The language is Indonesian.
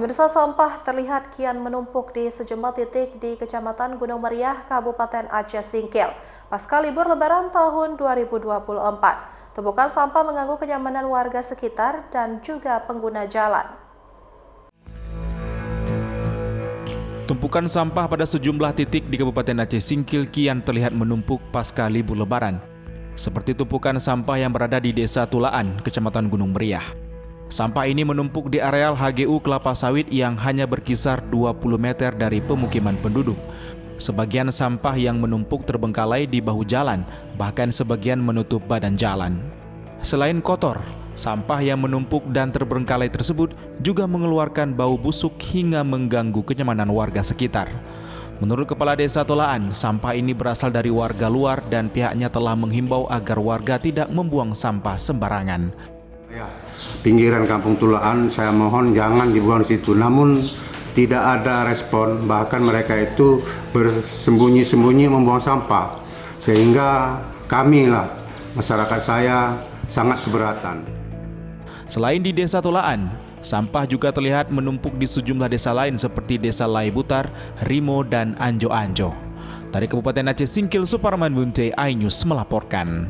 Pemirsa, sampah terlihat kian menumpuk di sejumlah titik di Kecamatan Gunung Meriah, Kabupaten Aceh Singkil. Pasca libur Lebaran tahun 2024, tumpukan sampah mengganggu kenyamanan warga sekitar dan juga pengguna jalan. Tumpukan sampah pada sejumlah titik di Kabupaten Aceh Singkil kian terlihat menumpuk pasca libur Lebaran. Seperti tumpukan sampah yang berada di Desa Tulaan, Kecamatan Gunung Meriah. Sampah ini menumpuk di areal HGU Kelapa Sawit yang hanya berkisar 20 meter dari pemukiman penduduk. Sebagian sampah yang menumpuk terbengkalai di bahu jalan, bahkan sebagian menutup badan jalan. Selain kotor, sampah yang menumpuk dan terbengkalai tersebut juga mengeluarkan bau busuk hingga mengganggu kenyamanan warga sekitar. Menurut Kepala Desa Tolaan, sampah ini berasal dari warga luar dan pihaknya telah menghimbau agar warga tidak membuang sampah sembarangan. Pinggiran Kampung Tulaan, saya mohon jangan dibuang situ. Namun tidak ada respon, bahkan mereka itu bersembunyi-sembunyi membuang sampah. Sehingga kami masyarakat saya sangat keberatan. Selain di Desa Tolaan, sampah juga terlihat menumpuk di sejumlah desa lain seperti Desa Laibutar, Rimo, dan Anjo-Anjo. Dari Kabupaten Aceh Singkil, Suparman Bunte, iNews melaporkan.